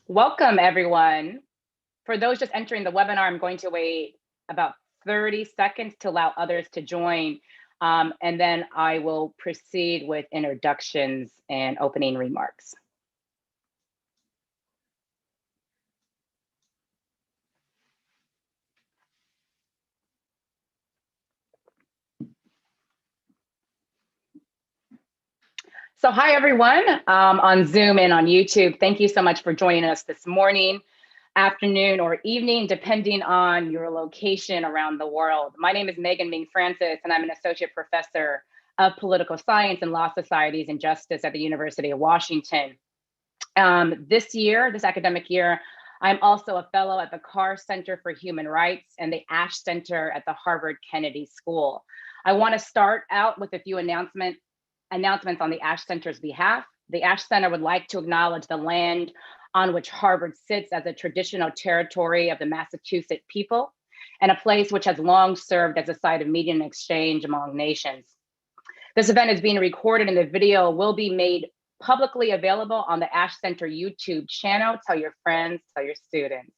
Welcome, everyone. For those just entering the webinar, I'm going to wait about 30 seconds to allow others to join, and then I will proceed with introductions and opening remarks. So hi, everyone, on Zoom and on YouTube. Thank you so much for joining us this morning, afternoon, or evening, depending on your location around the world. My name is Megan Ming Francis, and I'm an associate professor of political science and law societies and justice at the University of Washington. This academic year, I'm also a fellow at the Carr Center for Human Rights and the Ash Center at the Harvard Kennedy School. I want to start out with a few announcements on the Ash Center's behalf. The Ash Center would like to acknowledge the land on which Harvard sits as a traditional territory of the Massachusetts people and a place which has long served as a site of meeting and exchange among nations. This event is being recorded and the video will be made publicly available on the Ash Center YouTube channel. Tell your friends, tell your students.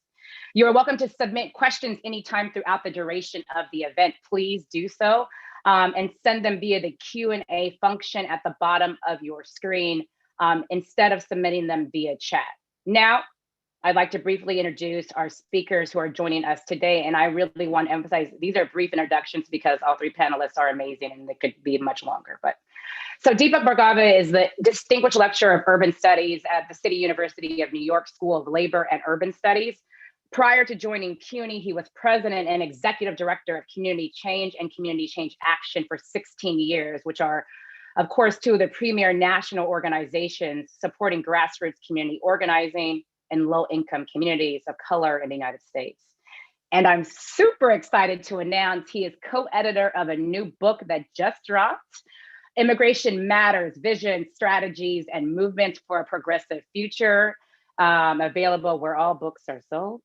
You are welcome to submit questions anytime throughout the duration of the event. Please do so. And send them via the Q&A function at the bottom of your screen instead of submitting them via chat. Now, I'd like to briefly introduce our speakers who are joining us today. And I really want to emphasize, these are brief introductions because all three panelists are amazing and they could be much longer. So Deepak Bhargava is the Distinguished Lecturer of Urban Studies at the City University of New York School of Labor and Urban Studies. Prior to joining CUNY, he was president and executive director of Community Change and Community Change Action for 16 years, which are, of course, two of the premier national organizations supporting grassroots community organizing in low-income communities of color in the United States. And I'm super excited to announce he is co-editor of a new book that just dropped, Immigration Matters: Vision, Strategies, and Movements for a Progressive Future, available where all books are sold.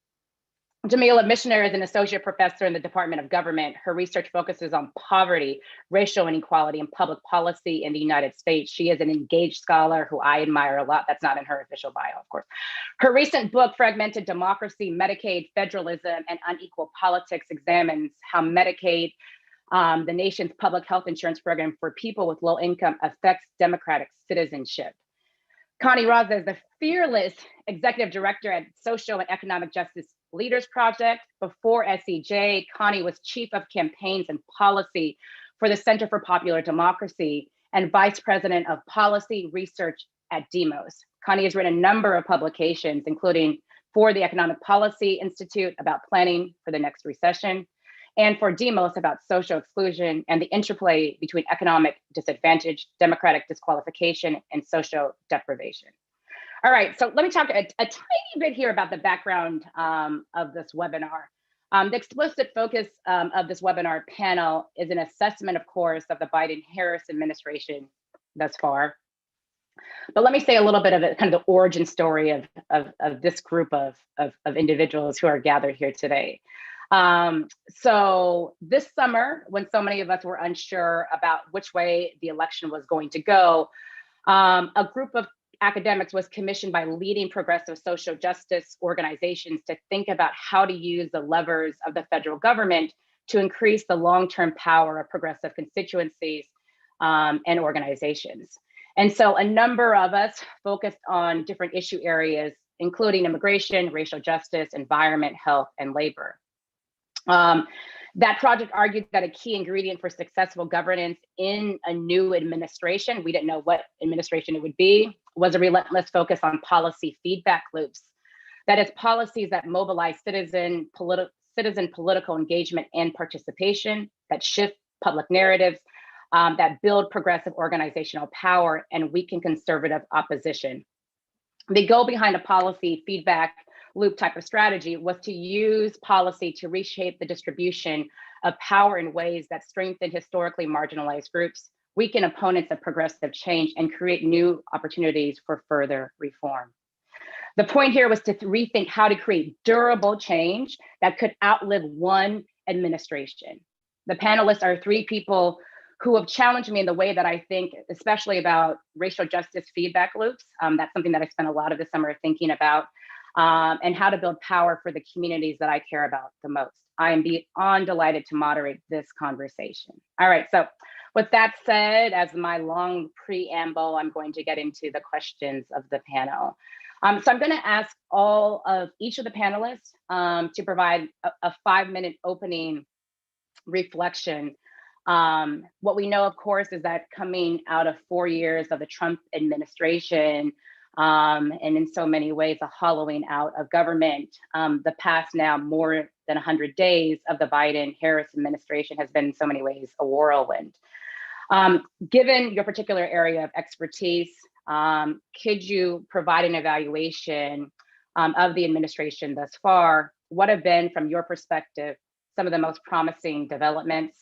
Jamilah Michener is an associate professor in the Department of Government. Her research focuses on poverty, racial inequality, and public policy in the United States. She is an engaged scholar who I admire a lot. That's not in her official bio, of course. Her recent book, Fragmented Democracy, Medicaid, Federalism, and Unequal Politics, examines how Medicaid, the nation's public health insurance program for people with low income, affects democratic citizenship. Connie Razza is the fearless executive director at Social and Economic Justice Leaders Project. Before SEJ, Connie was chief of campaigns and policy for the Center for Popular Democracy and vice president of policy research at Demos. Connie has written a number of publications, including for the Economic Policy Institute about planning for the next recession, and for Demos about social exclusion and the interplay between economic disadvantage, democratic disqualification, and social deprivation. All right, so let me talk a tiny bit here about the background of this webinar. The explicit focus of this webinar panel is an assessment, of course, of the Biden-Harris administration thus far. But let me say a little bit of it, kind of the origin story of this group of individuals who are gathered here today. So this summer, when so many of us were unsure about which way the election was going to go, a group of academics was commissioned by leading progressive social justice organizations to think about how to use the levers of the federal government to increase the long-term power of progressive constituencies and organizations. And so a number of us focused on different issue areas, including immigration, racial justice, environment, health, and labor. That project argued that a key ingredient for successful governance in a new administration, we didn't know what administration it would be, was a relentless focus on policy feedback loops. That is, policies that mobilize citizen political engagement and participation, that shift public narratives, that build progressive organizational power and weaken conservative opposition. The goal behind a policy feedback loop type of strategy was to use policy to reshape the distribution of power in ways that strengthen historically marginalized groups, weaken opponents of progressive change, and create new opportunities for further reform. The point here was to rethink how to create durable change that could outlive one administration. The panelists are three people who have challenged me in the way that I think, especially about racial justice feedback loops. That's something that I spent a lot of the summer thinking about. and how to build power for the communities that I care about the most. I am beyond delighted to moderate this conversation. All right, so with that said, as my long preamble, I'm going to get into the questions of the panel. So I'm going to ask each of the panelists to provide a 5-minute opening reflection. What we know, of course, is that coming out of 4 years of the Trump administration, and in so many ways, a hollowing out of government, the past now more than 100 days of the Biden-Harris administration has been in so many ways a whirlwind. Given your particular area of expertise, could you provide an evaluation of the administration thus far? What have been, from your perspective, some of the most promising developments,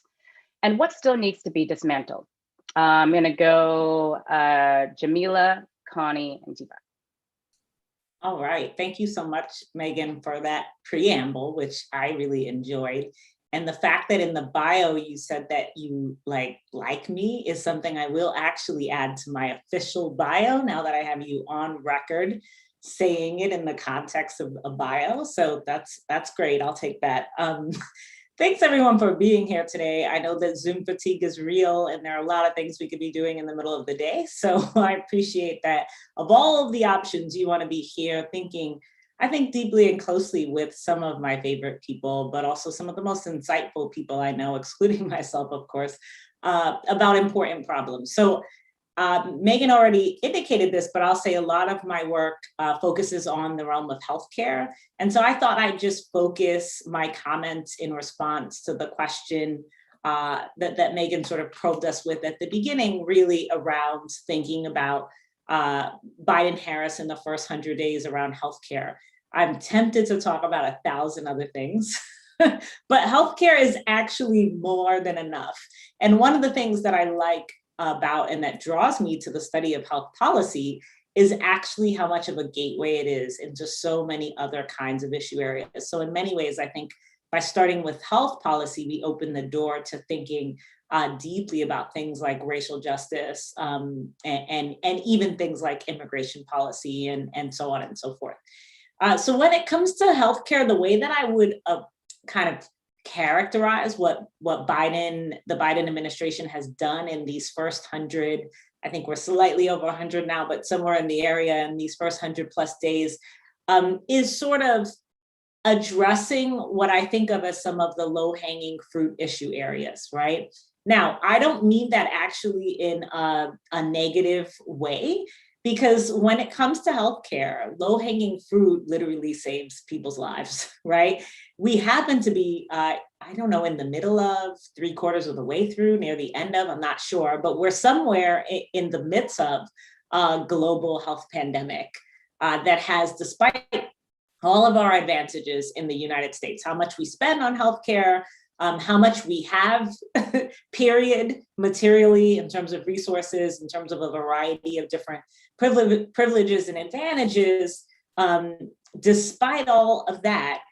and what still needs to be dismantled? I'm going to go Jamila, Connie, and Deepak. All right. Thank you so much, Megan, for that preamble, which I really enjoyed. And the fact that in the bio you said that you like me is something I will actually add to my official bio now that I have you on record saying it in the context of a bio. So that's great. I'll take that. Thanks everyone for being here today. I know that Zoom fatigue is real and there are a lot of things we could be doing in the middle of the day. So I appreciate that of all of the options you want to be here thinking, I think deeply and closely with some of my favorite people, but also some of the most insightful people I know, excluding myself, of course, about important problems. So Megan already indicated this, but I'll say a lot of my work focuses on the realm of healthcare. And so I thought I'd just focus my comments in response to the question that Megan sort of probed us with at the beginning, really around thinking about Biden-Harris in the first 100 days around healthcare. I'm tempted to talk about 1,000 other things, but healthcare is actually more than enough. And one of the things that I like about and that draws me to the study of health policy is actually how much of a gateway it is into so many other kinds of issue areas. So in many ways, I think by starting with health policy, we open the door to thinking deeply about things like racial justice and even things like immigration policy and so on and so forth. So when it comes to healthcare, the way that I would kind of characterize what the Biden administration has done in these first 100, I think we're slightly over 100 now, but somewhere in the area in these first 100 plus days, is sort of addressing what I think of as some of the low-hanging fruit issue areas, right? Now, I don't mean that actually in a negative way, because when it comes to healthcare, low-hanging fruit literally saves people's lives, right? We happen to be, I don't know, in the middle of, 3/4 of the way through, near the end of, I'm not sure, but we're somewhere in the midst of a global health pandemic that has, despite all of our advantages in the United States, how much we spend on healthcare, how much we have, period, materially, in terms of resources, in terms of a variety of different privileges and advantages. Despite all of that,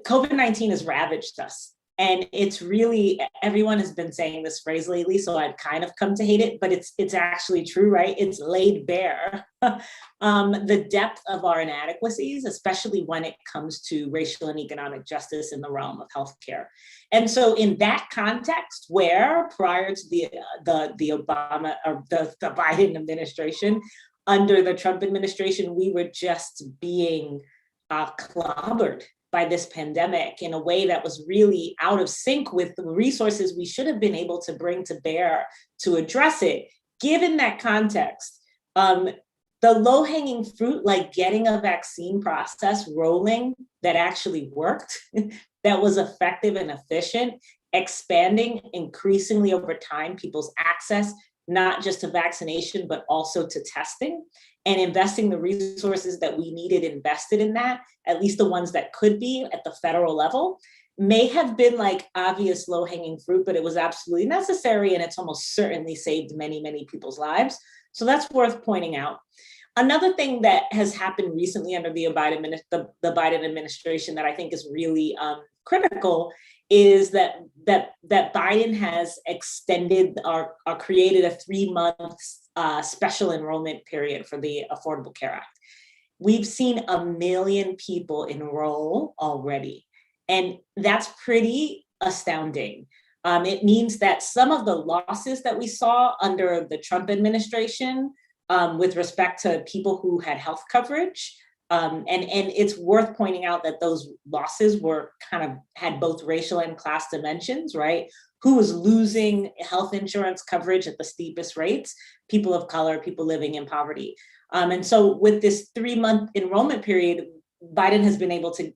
COVID-19 has ravaged us. And it's really, everyone has been saying this phrase lately, so I've kind of come to hate it, but it's actually true, right? It's laid bare the depth of our inadequacies, especially when it comes to racial and economic justice in the realm of healthcare. And so in that context, where prior to the Obama or the Biden administration, under the Trump administration, we were just being clobbered by this pandemic in a way that was really out of sync with the resources we should have been able to bring to bear to address it. Given that context, the low-hanging fruit, like getting a vaccine process rolling that actually worked, that was effective and efficient, expanding increasingly over time people's access, not just to vaccination, but also to testing, and investing the resources that we needed invested in that, at least the ones that could be at the federal level, may have been like obvious low-hanging fruit, but it was absolutely necessary, and it's almost certainly saved many, many people's lives. So that's worth pointing out. Another thing that has happened recently under the Biden administration that I think is really critical is that Biden has extended or created a 3-month special enrollment period for the Affordable Care Act. we've seen 1 million people enroll already. And that's pretty astounding. It means that some of the losses that we saw under the Trump administration with respect to people who had health coverage, and it's worth pointing out that those losses were had both racial and class dimensions, right? Who was losing health insurance coverage at the steepest rates? People of color, people living in poverty. And so with this 3-month enrollment period, Biden has been able to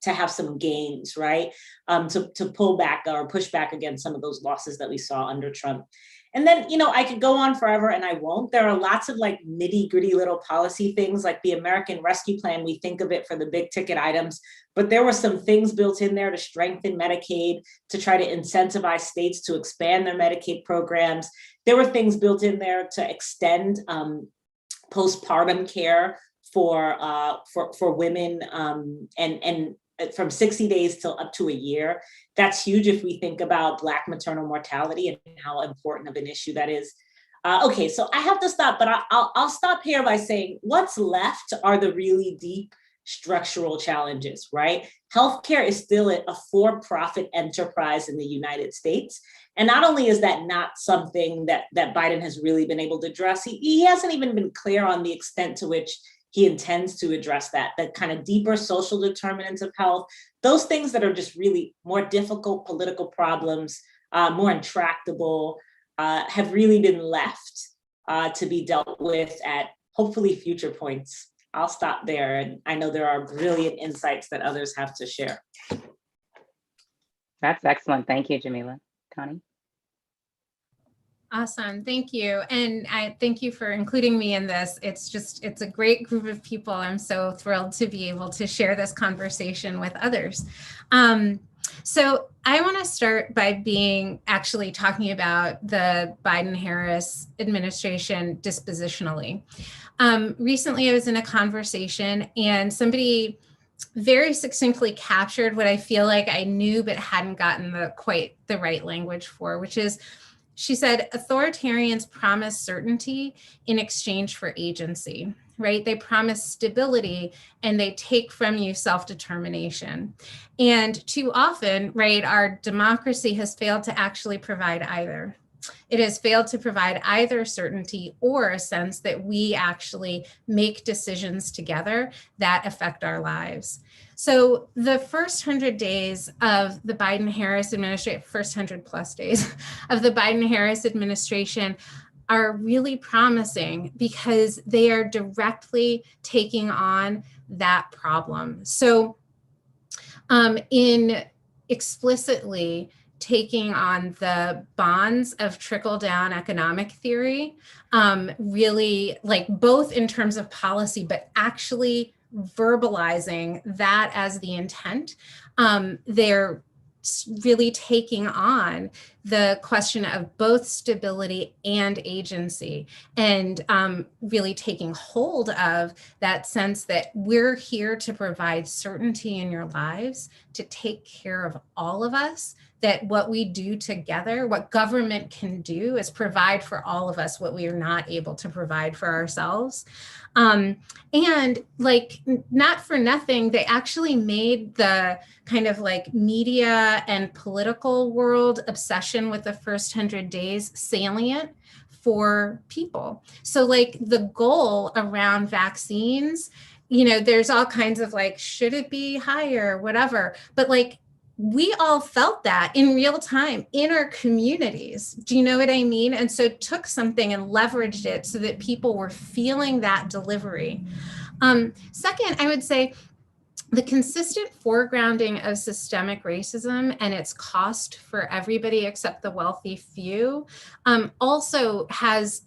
have some gains, right? To pull back or push back against some of those losses that we saw under Trump. And then, I could go on forever and I won't. There are lots of like nitty gritty little policy things like the American Rescue Plan. We think of it for the big ticket items, but there were some things built in there to strengthen Medicaid, to try to incentivize states to expand their Medicaid programs. There were things built in there to extend postpartum care for women and from 60 days till up to a year. That's huge if we think about Black maternal mortality and how important of an issue that is. Okay, so I have to stop, but I'll stop here by saying what's left are the really deep structural challenges, right? Healthcare is still a for-profit enterprise in the United States. And not only is that not something that Biden has really been able to address, he hasn't even been clear on the extent to which he intends to address that, the kind of deeper social determinants of health, those things that are just really more difficult political problems, more intractable, have really been left to be dealt with at hopefully future points. I'll stop there. And I know there are brilliant insights that others have to share. That's excellent. Thank you, Jamila. Connie? Awesome. Thank you. And I thank you for including me in this. It's a great group of people. I'm so thrilled to be able to share this conversation with others. So I want to start by actually talking about the Biden-Harris administration dispositionally. Recently, I was in a conversation and somebody very succinctly captured what I feel like I knew but hadn't gotten quite the right language for, which is, she said, authoritarians promise certainty in exchange for agency, right? They promise stability and they take from you self-determination. And too often, right, our democracy has failed to actually provide either. It has failed to provide either certainty or a sense that we actually make decisions together that affect our lives. So the first 100 days of the Biden-Harris administration, first 100 plus days of the Biden-Harris administration are really promising because they are directly taking on that problem. So in explicitly taking on the bonds of trickle-down economic theory, really like both in terms of policy, but actually verbalizing that as the intent. They're really taking on the question of both stability and agency, and really taking hold of that sense that we're here to provide certainty in your lives, to take care of all of us, that what we do together, what government can do is provide for all of us what we are not able to provide for ourselves. And like, not for nothing, they actually made the kind of like media and political world obsession with the first 100 days salient for people. So like the goal around vaccines, there's all kinds of like, should it be higher, whatever, but like, we all felt that in real time in our communities. Do you know what I mean? And so took something and leveraged it so that people were feeling that delivery. Second, I would say the consistent foregrounding of systemic racism and its cost for everybody except the wealthy few also has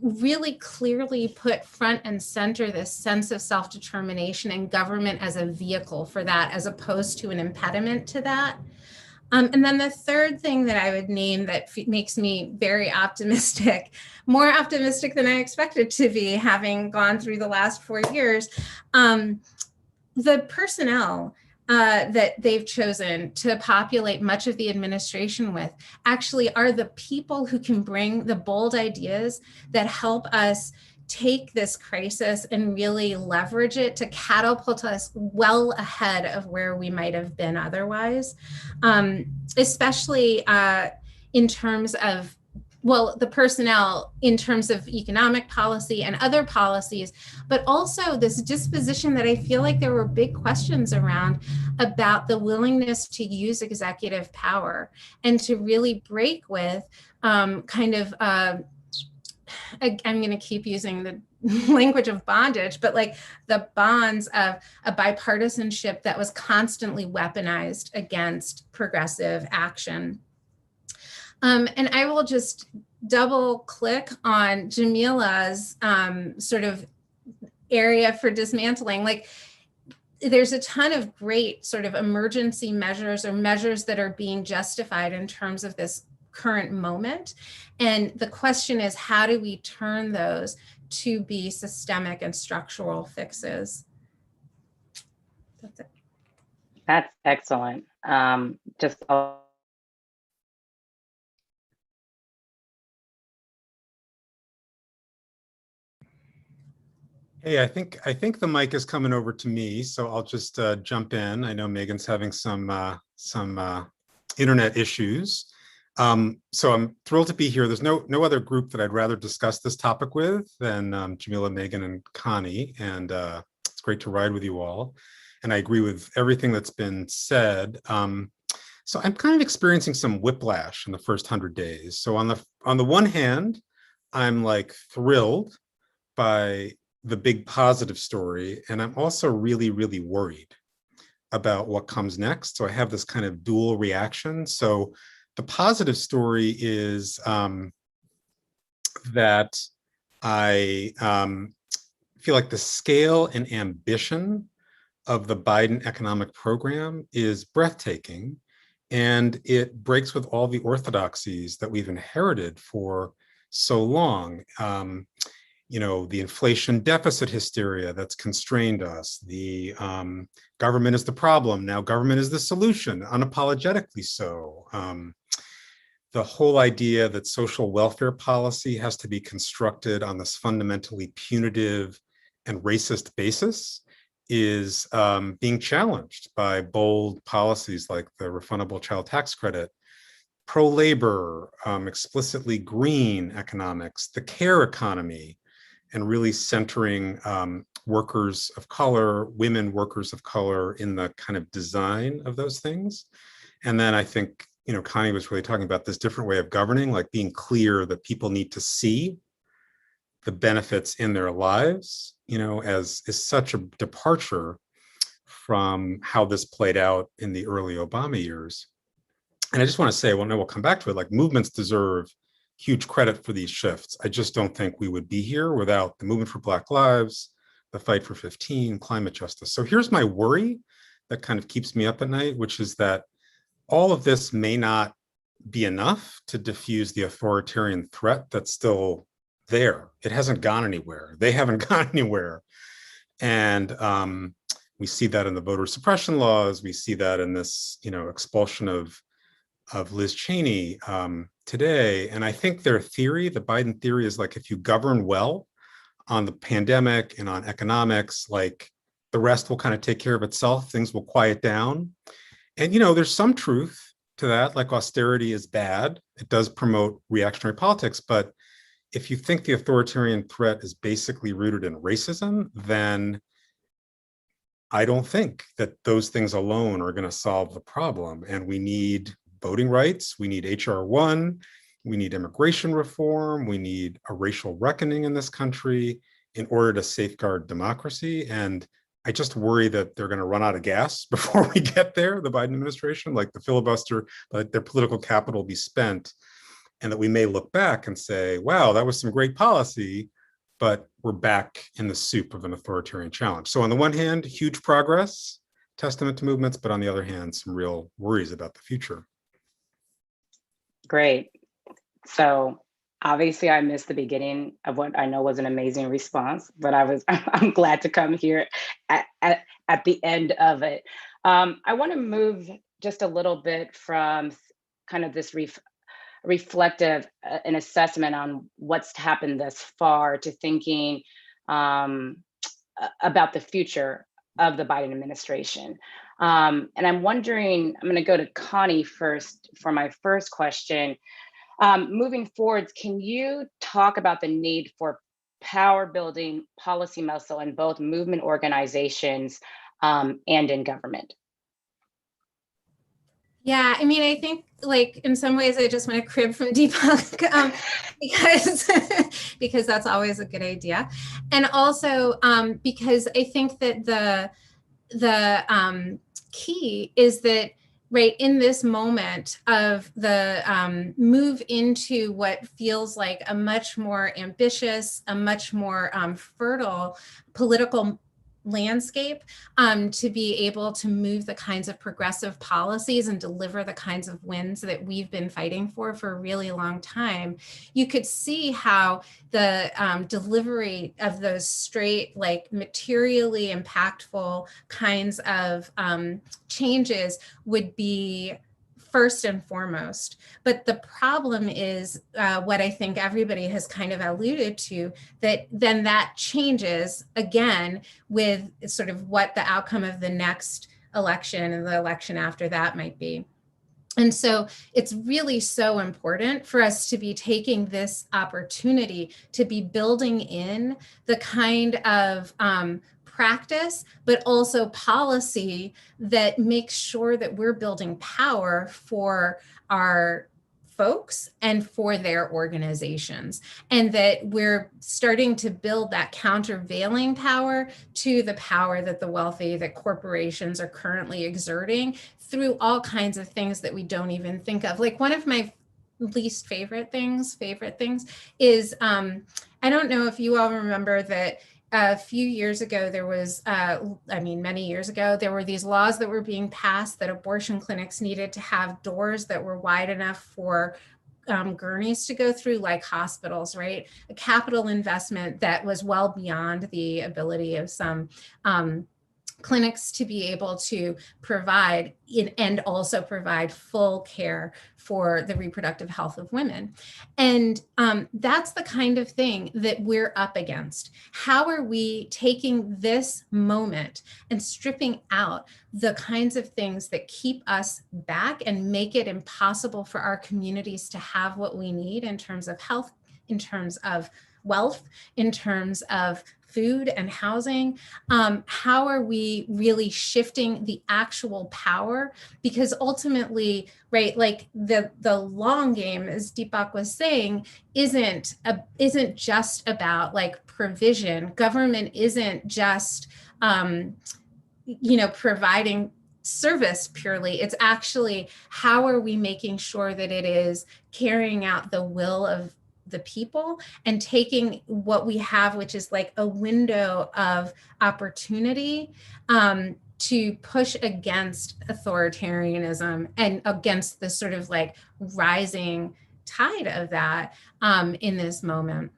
really clearly put front and center this sense of self-determination and government as a vehicle for that, as opposed to an impediment to that. And then the third thing that I would name that makes me very optimistic, more optimistic than I expected to be, having gone through the last 4 years, the personnel that they've chosen to populate much of the administration with actually are the people who can bring the bold ideas that help us take this crisis and really leverage it to catapult us well ahead of where we might have been otherwise, especially in terms of, well, the personnel in terms of economic policy and other policies, but also this disposition that I feel like there were big questions around about the willingness to use executive power and to really break with I'm going to keep using the language of bondage, but like the bonds of a bipartisanship that was constantly weaponized against progressive action. And I will just double click on Jamila's sort of area for dismantling. Like, there's a ton of great sort of emergency measures or measures that are being justified in terms of this current moment. And the question is, how do we turn those to be systemic and structural fixes? That's it. That's excellent. Hey, I think the mic is coming over to me, so I'll just jump in. I know Megan's having some internet issues. So I'm thrilled to be here. There's no other group that I'd rather discuss this topic with than Jamilah, Megan, and Connie, and it's great to ride with you all. And I agree with everything that's been said. So I'm kind of experiencing some whiplash in the first 100 days. So on the one hand, I'm like thrilled by the big positive story, and I'm also really, really worried about what comes next. So I have this kind of dual reaction. So the positive story is that I feel like the scale and ambition of the Biden economic program is breathtaking, and it breaks with all the orthodoxies that we've inherited for so long. You know, the inflation deficit hysteria that's constrained us, the government is the problem, now government is the solution, unapologetically so. The whole idea that social welfare policy has to be constructed on this fundamentally punitive and racist basis is being challenged by bold policies like the refundable child tax credit, pro-labor, explicitly green economics, the care economy, and really centering workers of color, women workers of color in the kind of design of those things. And then I think, you know, Connie was really talking about this different way of governing, like being clear that people need to see the benefits in their lives, you know, is such a departure from how this played out in the early Obama years. And I just want to say, well, no, we'll come back to it, like movements deserve huge credit for these shifts. I just don't think we would be here without the movement for Black Lives, the fight for 15, climate justice. So here's my worry that kind of keeps me up at night, which is that all of this may not be enough to diffuse the authoritarian threat that's still there. It hasn't gone anywhere. They haven't gone anywhere. And we see that in the voter suppression laws. We see that in this, you know, expulsion of Liz Cheney today. And I think their theory, the Biden theory, is like, if you govern well on the pandemic and on economics, like the rest will kind of take care of itself. Things will quiet down. And, you know, there's some truth to that, like austerity is bad. It does promote reactionary politics. But if you think the authoritarian threat is basically rooted in racism, then I don't think that those things alone are going to solve the problem. And we need voting rights, we need HR 1, we need immigration reform, we need a racial reckoning in this country in order to safeguard democracy. And I just worry that they're going to run out of gas before we get there, the Biden administration, like the filibuster, like their political capital will be spent, and that we may look back and say, wow, that was some great policy, but we're back in the soup of an authoritarian challenge. So on the one hand, huge progress, testament to movements, but on the other hand, some real worries about the future. Great. So obviously I missed the beginning of what I know was an amazing response, but I'm glad to come here at the end of it. I want to move just a little bit from kind of this reflective, an assessment on what's happened thus far to thinking about the future of the Biden administration. And I'm wondering, I'm going to go to Connie first for my first question. Moving forward, can you talk about the need for power building policy muscle in both movement organizations and in government? Yeah, I mean, I think like in some ways I just want to crib from Deepak because that's always a good idea. And also because I think that the key is that right in this moment of the move into what feels like a much more ambitious, a much more fertile political landscape, to be able to move the kinds of progressive policies and deliver the kinds of wins that we've been fighting for a really long time, you could see how the delivery of those straight, like materially impactful kinds of changes would be first and foremost. But the problem is what I think everybody has kind of alluded to, that then that changes again with sort of what the outcome of the next election and the election after that might be. And so it's really so important for us to be taking this opportunity to be building in the kind of practice, but also policy that makes sure that we're building power for our folks and for their organizations, and that we're starting to build that countervailing power to the power that the wealthy, that corporations are currently exerting through all kinds of things that we don't even think of. Like one of my least favorite things is, I don't know if you all remember that a few years ago, there was, many years ago, there were these laws that were being passed that abortion clinics needed to have doors that were wide enough for gurneys to go through, like hospitals, right? A capital investment that was well beyond the ability of some clinics to be able to provide and also provide full care for the reproductive health of women. And that's the kind of thing that we're up against. How are we taking this moment and stripping out the kinds of things that keep us back and make it impossible for our communities to have what we need in terms of health, in terms of wealth, in terms of food and housing? How are we really shifting the actual power? Because ultimately, right, like the long game, as Deepak was saying, isn't just about like provision. Government isn't just providing service purely. It's actually, how are we making sure that it is carrying out the will of the people and taking what we have, which is like a window of opportunity to push against authoritarianism and against the sort of like rising tide of that in this moment.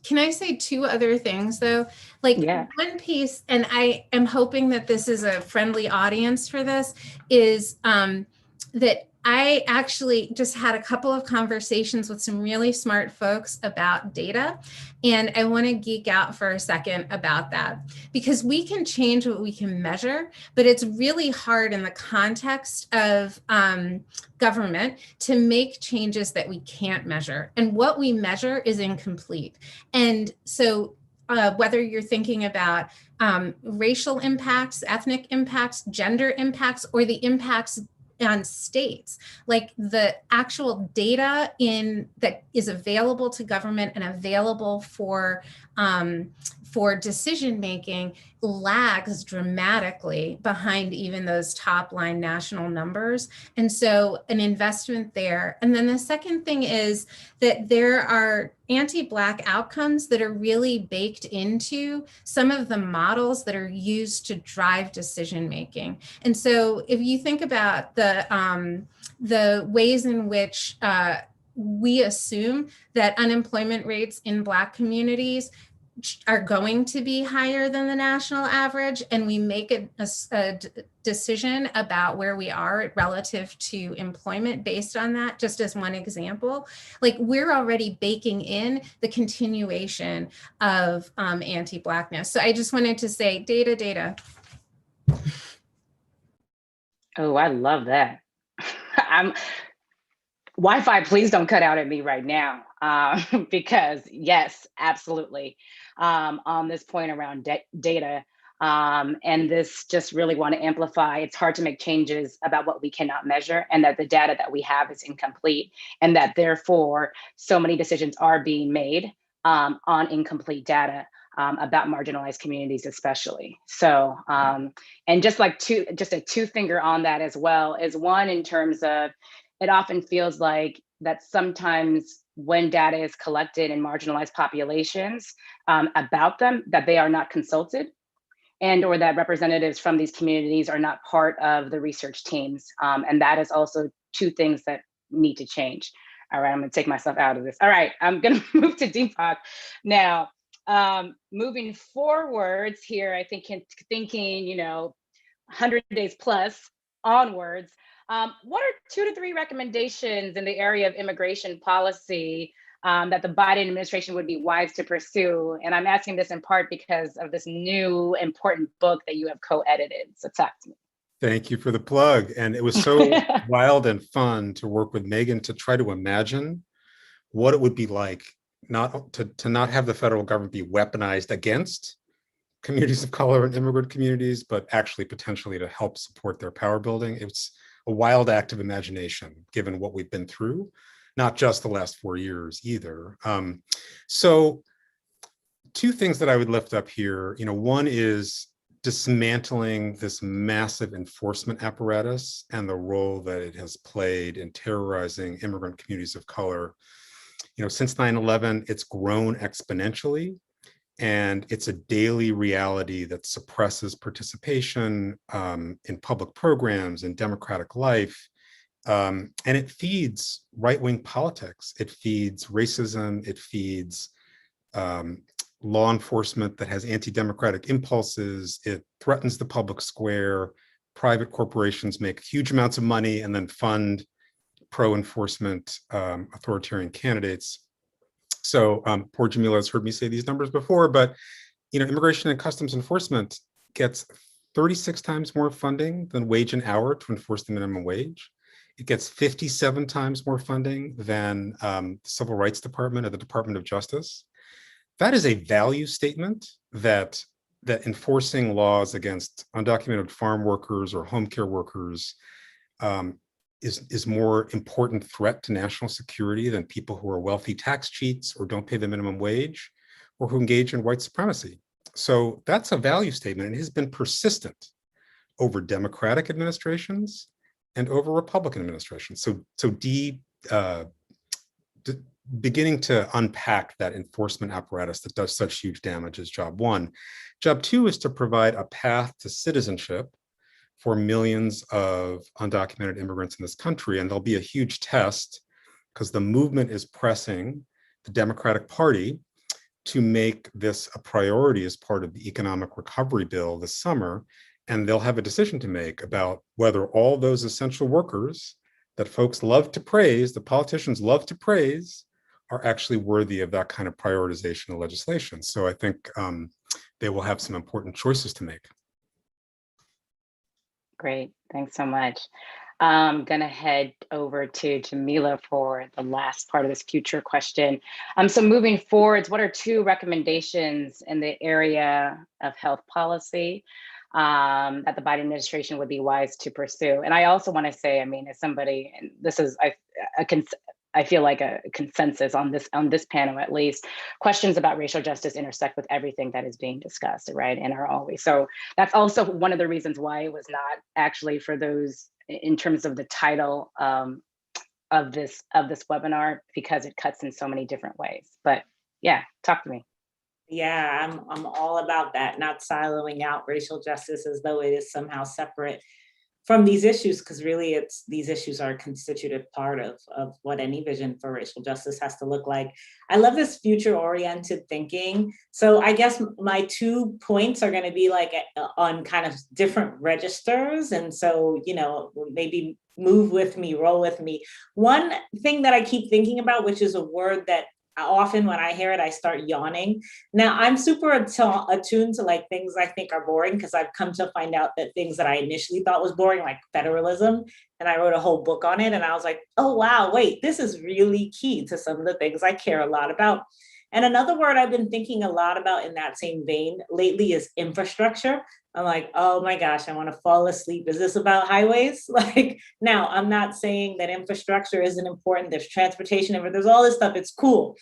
Can I say two other things though? Like one piece, and I am hoping that this is a friendly audience for this, is that I actually just had a couple of conversations with some really smart folks about data. And I want to geek out for a second about that, because we can change what we can measure, but it's really hard in the context of government to make changes that we can't measure. And what we measure is incomplete. And so whether you're thinking about racial impacts, ethnic impacts, gender impacts, or the impacts on states, like the actual data that is available to government and available for decision making lags dramatically behind even those top line national numbers. And so an investment there. And then the second thing is that there are anti-Black outcomes that are really baked into some of the models that are used to drive decision making. And so if you think about the ways in which we assume that unemployment rates in Black communities are going to be higher than the national average, and we make a decision about where we are relative to employment based on that, just as one example, like we're already baking in the continuation of anti-Blackness. So I just wanted to say data. Oh, I love that. Wi-Fi, please don't cut out at me right now, because yes, absolutely. On this point around data, and this just really want to amplify, it's hard to make changes about what we cannot measure, and that the data that we have is incomplete, and that therefore so many decisions are being made on incomplete data about marginalized communities especially. So, and just a two finger on that as well is one in terms of, it often feels like that sometimes when data is collected in marginalized populations about them, that they are not consulted, and or that representatives from these communities are not part of the research teams. And that is also two things that need to change. All right, I'm gonna take myself out of this. All right, I'm gonna move to Deepak now. Moving forwards here, I think thinking, 100 days plus onwards, what are 2 to 3 recommendations in the area of immigration policy that the Biden administration would be wise to pursue? And I'm asking this in part because of this new important book that you have co-edited. So talk to me. Thank you for the plug. And it was so wild and fun to work with Megan to try to imagine what it would be like to not have the federal government be weaponized against communities of color and immigrant communities, but actually potentially to help support their power building. It's a wild act of imagination, given what we've been through, not just the last 4 years either. So 2 things that I would lift up here, one is dismantling this massive enforcement apparatus and the role that it has played in terrorizing immigrant communities of color. Since 9/11, it's grown exponentially. And it's a daily reality that suppresses participation in public programs and democratic life. And it feeds right-wing politics. It feeds racism. It feeds law enforcement that has anti-democratic impulses. It threatens the public square. Private corporations make huge amounts of money and then fund pro-enforcement authoritarian candidates. So poor Jamila has heard me say these numbers before, but Immigration and Customs Enforcement gets 36 times more funding than wage and hour to enforce the minimum wage. It gets 57 times more funding than the Civil Rights Department or the Department of Justice. That is a value statement that enforcing laws against undocumented farm workers or home care workers is more important threat to national security than people who are wealthy tax cheats or don't pay the minimum wage or who engage in white supremacy. So that's a value statement, and it has been persistent over Democratic administrations and over Republican administrations. So beginning to unpack that enforcement apparatus that does such huge damage is job one. Job two is to provide a path to citizenship for millions of undocumented immigrants in this country. And there'll be a huge test because the movement is pressing the Democratic Party to make this a priority as part of the economic recovery bill this summer. And they'll have a decision to make about whether all those essential workers that folks love to praise, the politicians love to praise, are actually worthy of that kind of prioritization of legislation. So I think they will have some important choices to make. Great, thanks so much. I'm gonna head over to Jamila for the last part of this future question. So moving forwards, what are 2 recommendations in the area of health policy that the Biden administration would be wise to pursue? And I also wanna say, as somebody, and this is, I feel like a consensus on this panel, at least, questions about racial justice intersect with everything that is being discussed, right? And are always. So that's also one of the reasons why it was not actually for those in terms of the title of this webinar, because it cuts in so many different ways. But yeah, talk to me. Yeah, I'm all about that, not siloing out racial justice as though it is somehow separate from these issues, because really these issues are a constitutive part of what any vision for racial justice has to look like. I love this future-oriented thinking. So I guess my 2 points are going to be like on kind of different registers. And so, maybe move with me, roll with me. One thing that I keep thinking about, which is a word that often when I hear it, I start yawning. Now, I'm super attuned to like things I think are boring, because I've come to find out that things that I initially thought was boring, like federalism, and I wrote a whole book on it. And I was like, oh, wow, wait, this is really key to some of the things I care a lot about. And another word I've been thinking a lot about in that same vein lately is infrastructure. I'm like, oh my gosh, I want to fall asleep. Is this about highways? Like, now I'm not saying that infrastructure isn't important. There's transportation, there's all this stuff. It's cool.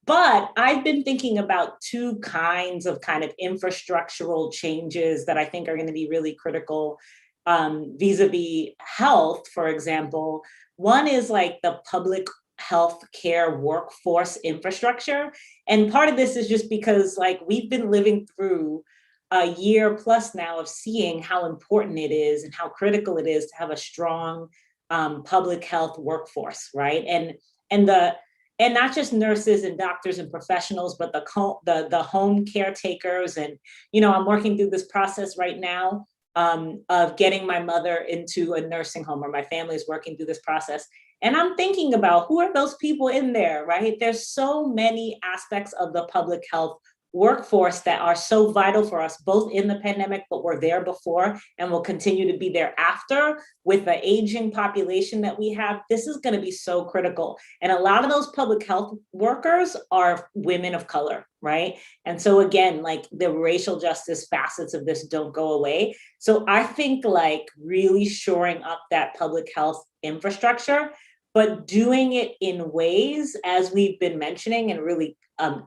But I've been thinking about 2 kinds of kind of infrastructural changes that I think are going to be really critical vis-a-vis health, for example. One is like the public healthcare workforce infrastructure. And part of this is just because like we've been living through a year plus now of seeing how important it is and how critical it is to have a strong public health workforce, right? And not just nurses and doctors and professionals, but the home caretakers. And I'm working through this process right now of getting my mother into a nursing home, or my family is working through this process. And I'm thinking about who are those people in there, right? There's so many aspects of the public health workforce that are so vital for us, both in the pandemic, but were there before and will continue to be there after. With the aging population that we have, this is going to be so critical. And a lot of those public health workers are women of color, right? And so again, like the racial justice facets of this don't go away. So I think like really shoring up that public health infrastructure, but doing it in ways, as we've been mentioning and really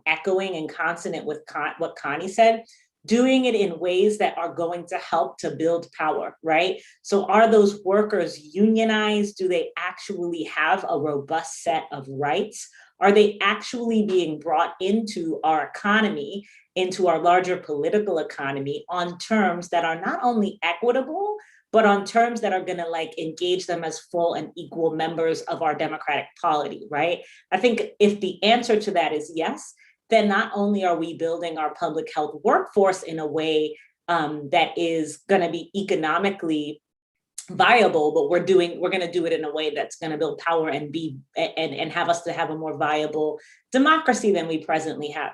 echoing and consonant with what Connie said, doing it in ways that are going to help to build power, right? So are those workers unionized? Do they actually have a robust set of rights? Are they actually being brought into our economy, into our larger political economy on terms that are not only equitable, but on terms that are going to like engage them as full and equal members of our democratic polity, right? I think if the answer to that is yes, then not only are we building our public health workforce in a way that is going to be economically viable, but we're going to do it in a way that's going to build power and have us to have a more viable democracy than we presently have.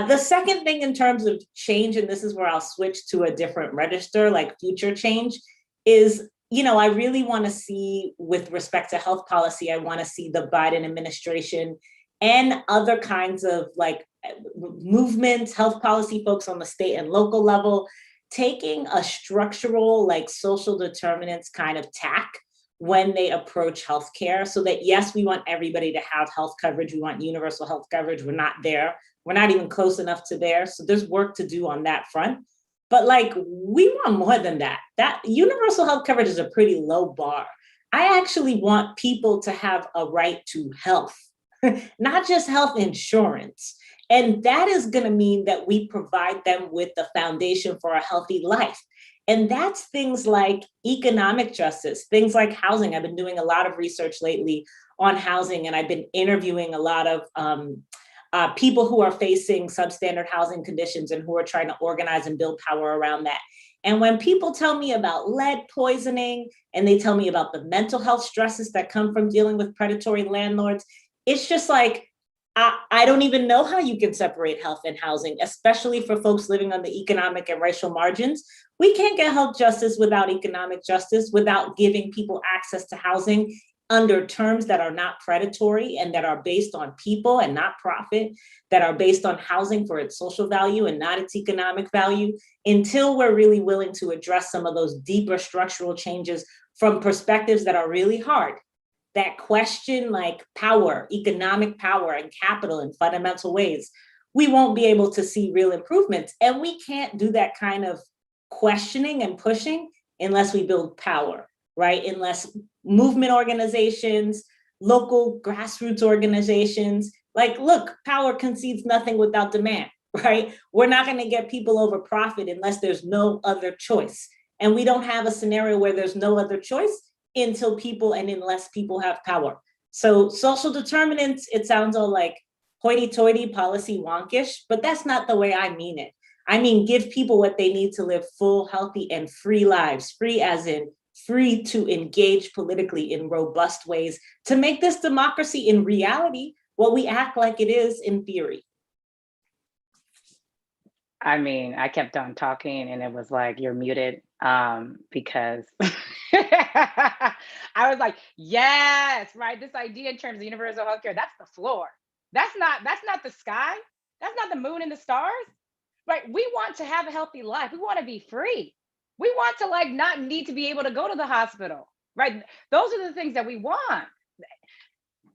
The second thing in terms of change, and this is where I'll switch to a different register, like future change, is, I really want to see, with respect to health policy, I want to see the Biden administration and other kinds of like movements, health policy folks on the state and local level, taking a structural, like social determinants kind of tack when they approach healthcare, so that yes, we want everybody to have health coverage. We want universal health coverage. We're not there. We're not even close enough to there. So there's work to do on that front. But like, we want more than that. That universal health coverage is a pretty low bar. I actually want people to have a right to health, not just health insurance. And that is going to mean that we provide them with the foundation for a healthy life. And that's things like economic justice, things like housing. I've been doing a lot of research lately on housing, and I've been interviewing a lot of people who are facing substandard housing conditions and who are trying to organize and build power around that. And when people tell me about lead poisoning, and they tell me about the mental health stresses that come from dealing with predatory landlords, it's just like, I don't even know how you can separate health and housing, especially for folks living on the economic and racial margins. We can't get health justice without economic justice, without giving people access to housing under terms that are not predatory and that are based on people and not profit, that are based on housing for its social value and not its economic value, until we're really willing to address some of those deeper structural changes from perspectives that are really hard, that question like power, economic power and capital in fundamental ways. We won't be able to see real improvements. And we can't do that kind of questioning and pushing unless we build power, right? Unless movement organizations, local grassroots organizations, like, look, power concedes nothing without demand, right? We're not going to get people over profit unless there's no other choice. And we don't have a scenario where there's no other choice until people and unless people have power. So social determinants, it sounds all like hoity-toity, policy wonkish, but that's not the way I mean it. I mean, give people what they need to live full, healthy, and free lives. Free as in free to engage politically in robust ways to make this democracy in reality what we act like it is in theory. I mean, I kept on talking and it was like, you're muted, because I was like, yes, right. This idea in terms of universal healthcare, that's the floor. That's not the sky. That's not the moon and the stars, right? We want to have a healthy life. We want to be free. We want to like not need to be able to go to the hospital, right? Those are the things that we want.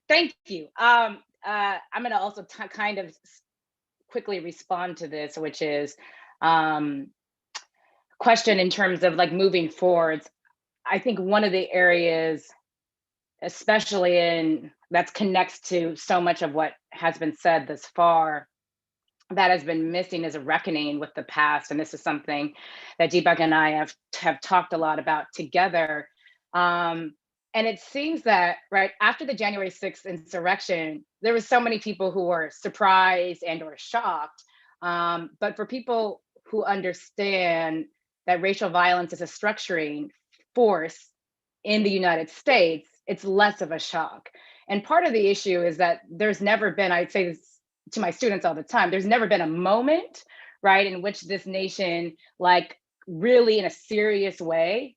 Thank you. I'm going to also kind of quickly respond to this, which is question in terms of like moving forwards. I think one of the areas, especially in that connects to so much of what has been said thus far, that has been missing is a reckoning with the past. And this is something that Deepak and I have talked a lot about together. And it seems that right after the January 6th insurrection, there was so many people who were surprised and or shocked. But for people who understand that racial violence is a structuring force in the United States, it's less of a shock. And part of the issue is that there's never been, I'd say this to my students all the time, there's never been a moment, right, in which this nation, like really in a serious way,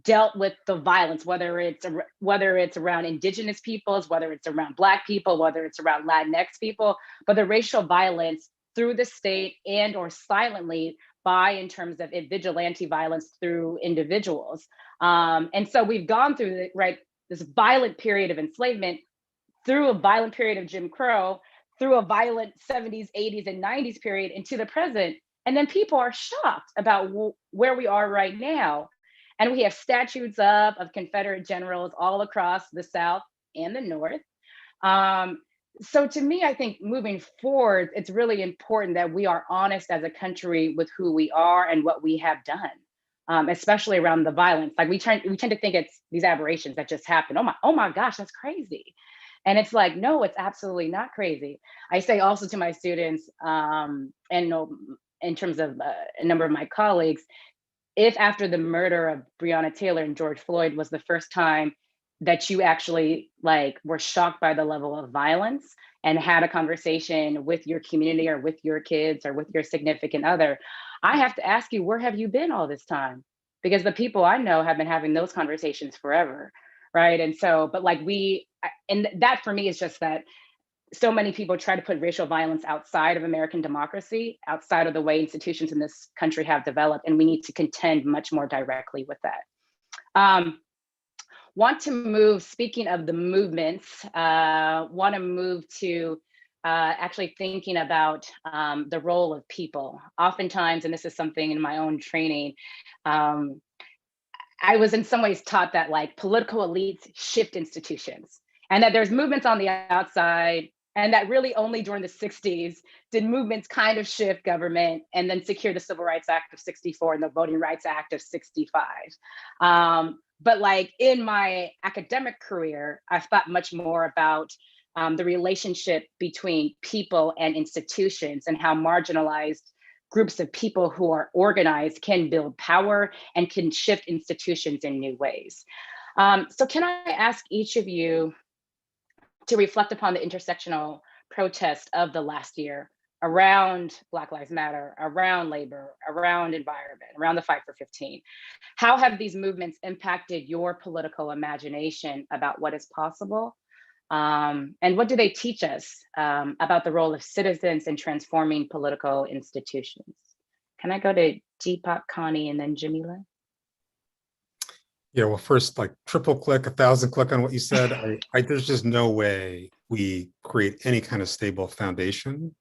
dealt with the violence, whether it's around Indigenous peoples, whether it's around Black people, whether it's around Latinx people, but the racial violence through the state and or silently by in terms of vigilante violence through individuals. And so we've gone through this violent period of enslavement, through a violent period of Jim Crow, through a violent 70s, 80s, and 90s period into the present. And then people are shocked about where we are right now. And we have statues up of Confederate generals all across the South and the North. So to me, I think moving forward, it's really important that we are honest as a country with who we are and what we have done, especially around the violence. Like we tend to think it's these aberrations that just happen. Oh my gosh, that's crazy. And it's like, no, it's absolutely not crazy. I say also to my students, and in terms of a number of my colleagues, if after the murder of Breonna Taylor and George Floyd was the first time that you actually like were shocked by the level of violence and had a conversation with your community or with your kids or with your significant other, I have to ask you, where have you been all this time? Because the people I know have been having those conversations forever, right? And so, but like and that for me is just that so many people try to put racial violence outside of American democracy, outside of the way institutions in this country have developed, and we need to contend much more directly with that. Want to move, speaking of the movements, want to move to actually thinking about the role of people. Oftentimes, and this is something in my own training, I was in some ways taught that like political elites shift institutions and that there's movements on the outside, and that really only during the 60s did movements kind of shift government and then secure the Civil Rights Act of 64 and the Voting Rights Act of 65. But like in my academic career, I've thought much more about the relationship between people and institutions and how marginalized groups of people who are organized can build power and can shift institutions in new ways. So can I ask each of you to reflect upon the intersectional protest of the last year around Black Lives Matter, around labor, around environment, around the fight for 15. How have these movements impacted your political imagination about what is possible? And what do they teach us about the role of citizens in transforming political institutions? Can I go to Deepak, Connie, and then Jamila? Yeah, well, first, like triple click, 1,000 click on what you said. There's just no way we create any kind of stable foundation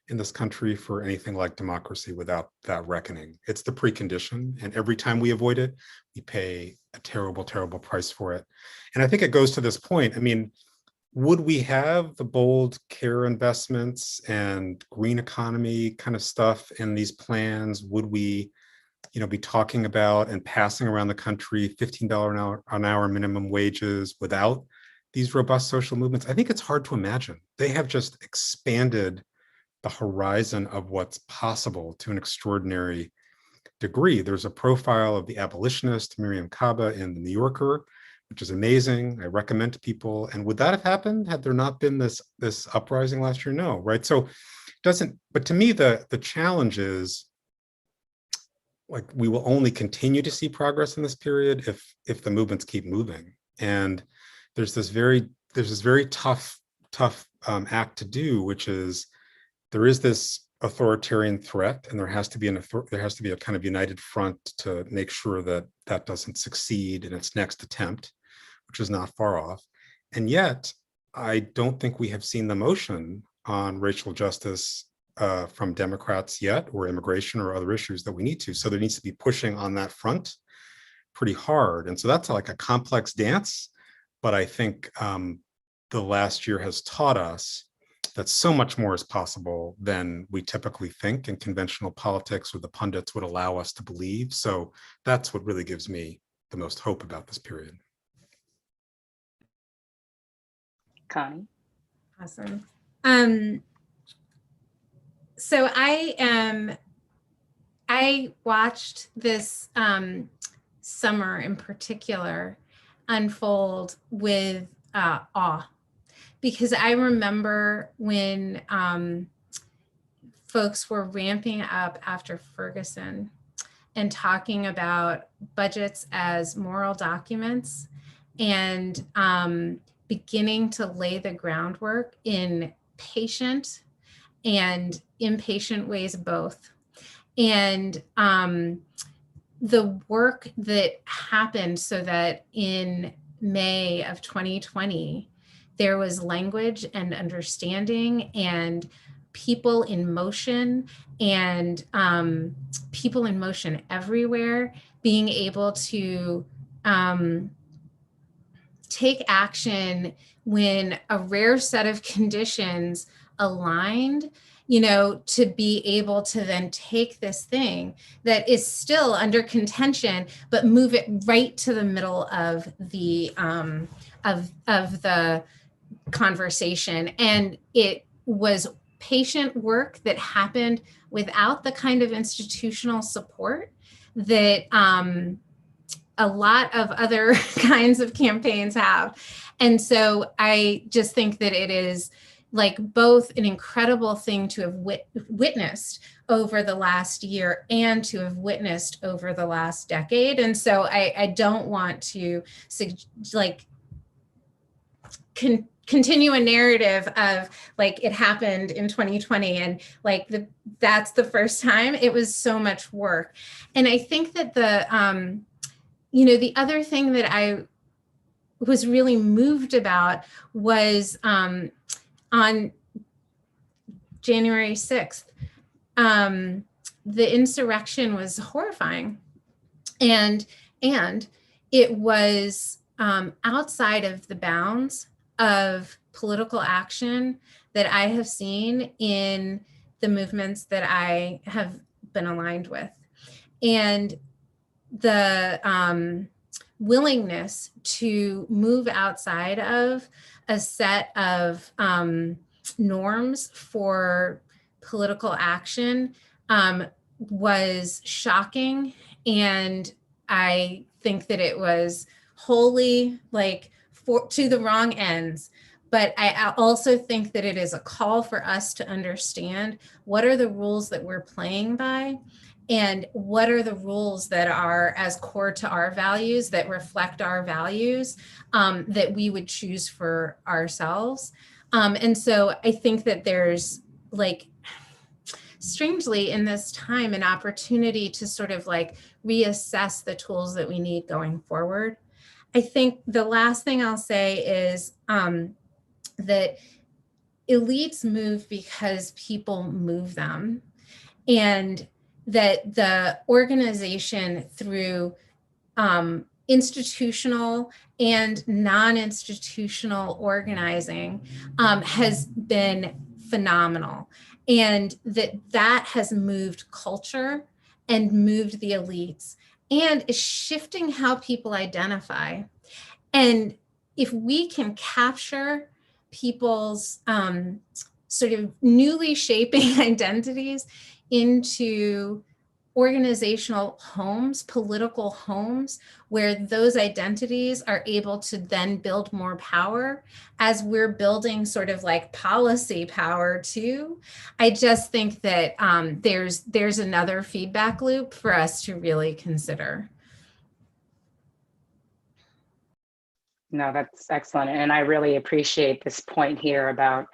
in this country for anything like democracy without that reckoning. It's the precondition. And every time we avoid it, we pay a terrible, terrible price for it. And I think it goes to this point. I mean, would we have the bold care investments and green economy kind of stuff in these plans? Would we be talking about and passing around the country $15 an hour minimum wages without these robust social movements? I think it's hard to imagine. They have just expanded the horizon of what's possible to an extraordinary degree. There's a profile of the abolitionist Miriam Kaba in the New Yorker, which is amazing. I recommend to people. And would that have happened had there not been this uprising last year? No, right? So but to me, the challenge is, like, we will only continue to see progress in this period if the movements keep moving. And there's this very tough act to do, which is, there is this authoritarian threat, and there has to be a kind of united front to make sure that that doesn't succeed in its next attempt, which is not far off. And yet, I don't think we have seen the motion on racial justice from Democrats yet, or immigration or other issues that we need to. So there needs to be pushing on that front pretty hard. And so that's like a complex dance. But I think the last year has taught us that so much more is possible than we typically think, and conventional politics or the pundits would allow us to believe. So that's what really gives me the most hope about this period. Connie? Awesome. So I watched this summer in particular unfold with awe, because I remember when folks were ramping up after Ferguson and talking about budgets as moral documents, and beginning to lay the groundwork in patient and impatient ways both. And the work that happened so that in May of 2020, there was language and understanding and people in motion, and people in motion everywhere being able to take action when a rare set of conditions aligned, to be able to then take this thing that is still under contention, but move it right to the middle of the the conversation. And it was patient work that happened without the kind of institutional support that a lot of other kinds of campaigns have. And so I just think that it is like both an incredible thing to have witnessed over the last year and to have witnessed over the last decade. And so I don't want to continue a narrative of like it happened in 2020 and like that's the first time. It was so much work. And I think that the other thing that I was really moved about was on January 6th, the insurrection was horrifying. And it was outside of the bounds of political action that I have seen in the movements that I have been aligned with. And the willingness to move outside of a set of norms for political action was shocking. And I think that it was wholly to the wrong ends. But I also think that it is a call for us to understand what are the rules that we're playing by, and what are the rules that are as core to our values, that reflect our values, that we would choose for ourselves. And so I think that there's strangely in this time, an opportunity to sort of reassess the tools that we need going forward. I think the last thing I'll say is that elites move because people move them, and that the organization through institutional and non-institutional organizing has been phenomenal, and that has moved culture and moved the elites and is shifting how people identify. And if we can capture people's sort of newly shaping identities into organizational homes, political homes, where those identities are able to then build more power as we're building sort of like policy power too. I just think that there's another feedback loop for us to really consider. No, that's excellent. And I really appreciate this point here about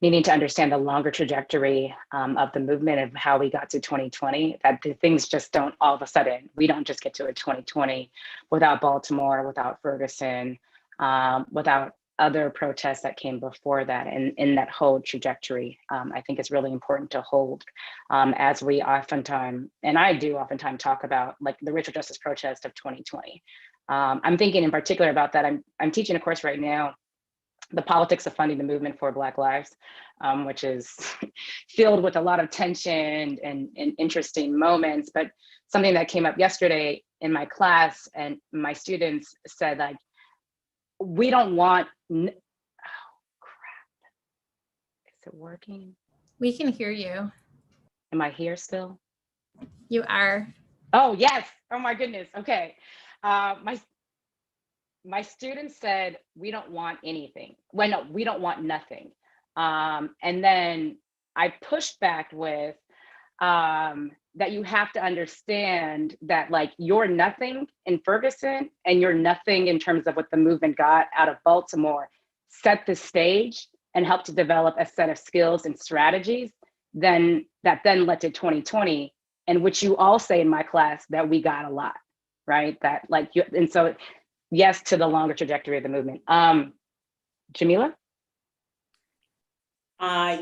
needing to understand the longer trajectory of the movement of how we got to 2020, that the things just don't all of a sudden, we don't just get to a 2020 without Baltimore, without Ferguson, without other protests that came before that. And in that whole trajectory, I think it's really important to hold as we oftentimes, and I do oftentimes talk about like the racial justice protest of 2020. I'm thinking in particular about that. I'm teaching a course right now, the politics of funding the movement for Black lives, which is filled with a lot of tension and interesting moments. But something that came up yesterday in my class, and my students said, like, we don't want, oh crap, is it working? We can hear you. Am I here still? You are. Oh, yes. Oh my goodness. Okay. My students said, we don't want anything. Well, no, we don't want nothing. And then I pushed back with that you have to understand that like you're nothing in Ferguson and you're nothing in terms of what the movement got out of Baltimore, set the stage and helped to develop a set of skills and strategies that then led to 2020, and which you all say in my class that we got a lot, right? That like you, and so yes to the longer trajectory of the movement. Jamila?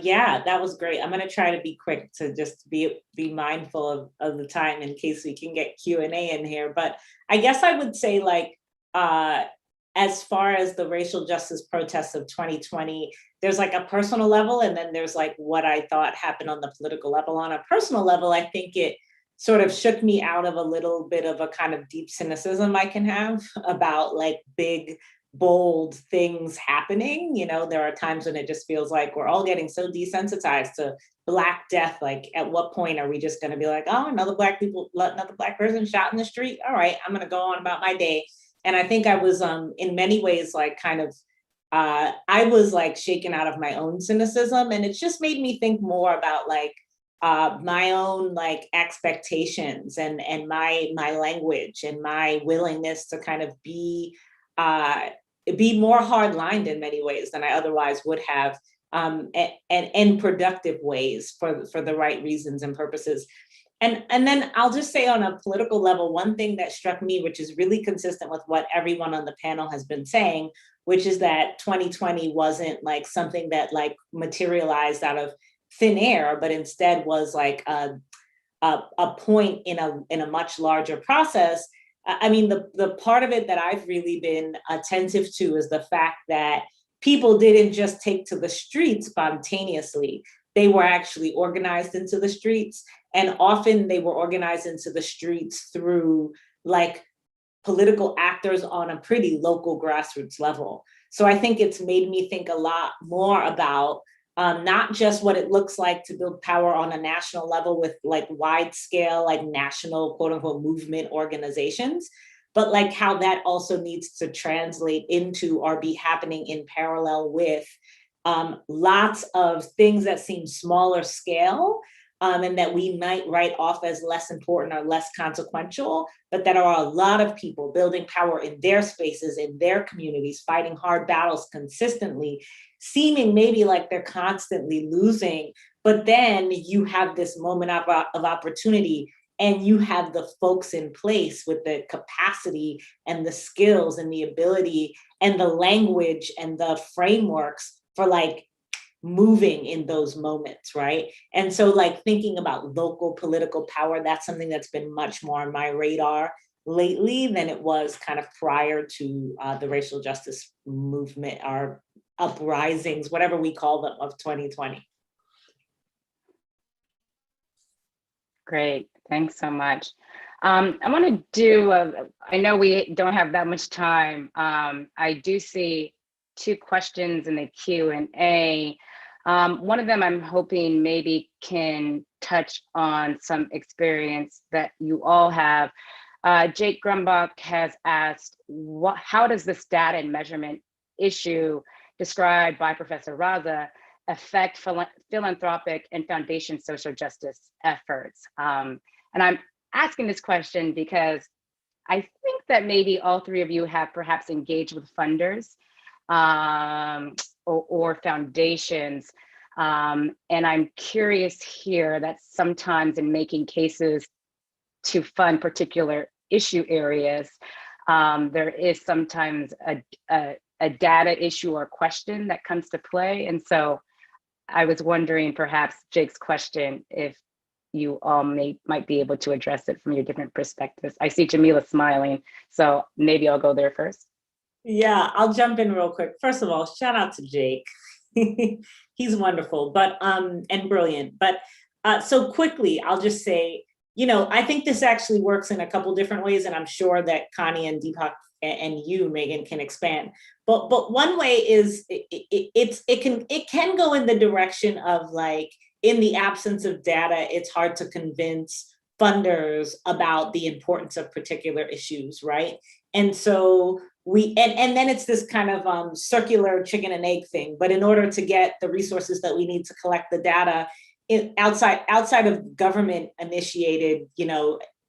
Yeah, that was great. I'm gonna try to be quick to just be mindful of the time in case we can get Q&A in here. But I guess I would say like, as far as the racial justice protests of 2020, there's like a personal level, and then there's like what I thought happened on the political level. On a personal level, I think it sort of shook me out of a little bit of a kind of deep cynicism I can have about like big, bold things happening. You know, there are times when it just feels like we're all getting so desensitized to Black death. Like, at what point are we just going to be like, oh, another Black person shot in the street? All right, I'm going to go on about my day. And I think I was in many ways like kind of, I was like shaken out of my own cynicism. And it's just made me think more about like my own like expectations and my language and my willingness to kind of be more hard-lined in many ways than I otherwise would have, and in productive ways for the right reasons and purposes. And then I'll just say on a political level, one thing that struck me, which is really consistent with what everyone on the panel has been saying, which is that 2020 wasn't like something that like materialized out of thin air, but instead was like a point in a much larger process. I mean, the part of it that I've really been attentive to is the fact that people didn't just take to the streets spontaneously. They were actually organized into the streets, and often they were organized into the streets through like political actors on a pretty local grassroots level. So I think it's made me think a lot more about not just what it looks like to build power on a national level with like wide scale, like national quote unquote movement organizations, but like how that also needs to translate into or be happening in parallel with lots of things that seem smaller scale and that we might write off as less important or less consequential, but that are a lot of people building power in their spaces, in their communities, fighting hard battles consistently, seeming maybe like they're constantly losing, but then you have this moment of opportunity and you have the folks in place with the capacity and the skills and the ability and the language and the frameworks for like moving in those moments, right? And so like thinking about local political power, that's something that's been much more on my radar lately than it was kind of prior to the racial justice movement or uprisings, whatever we call them, of 2020. Great. Thanks so much. I want to do, I know we don't have that much time. I do see 2 questions in the Q&A. One of them I'm hoping maybe can touch on some experience that you all have. Jake Grumbach has asked, how does this data and measurement issue described by Professor Razza affect philanthropic and foundation social justice efforts? And I'm asking this question because I think that maybe all 3 of you have perhaps engaged with funders or foundations. And I'm curious here that sometimes in making cases to fund particular issue areas, there is sometimes a data issue or question that comes to play. And so I was wondering perhaps Jake's question, if you all might be able to address it from your different perspectives. I see Jamila smiling, so maybe I'll go there first. Yeah, I'll jump in real quick. First of all, shout out to Jake. He's wonderful, but and brilliant. But so quickly, I'll just say, I think this actually works in a couple different ways, and I'm sure that Connie and Deepak and you, Megan, can expand. But one way is it can go in the direction of, like, in the absence of data, it's hard to convince funders about the importance of particular issues, right? And so and then it's this kind of circular chicken and egg thing. But in order to get the resources that we need to collect the data outside of government initiated,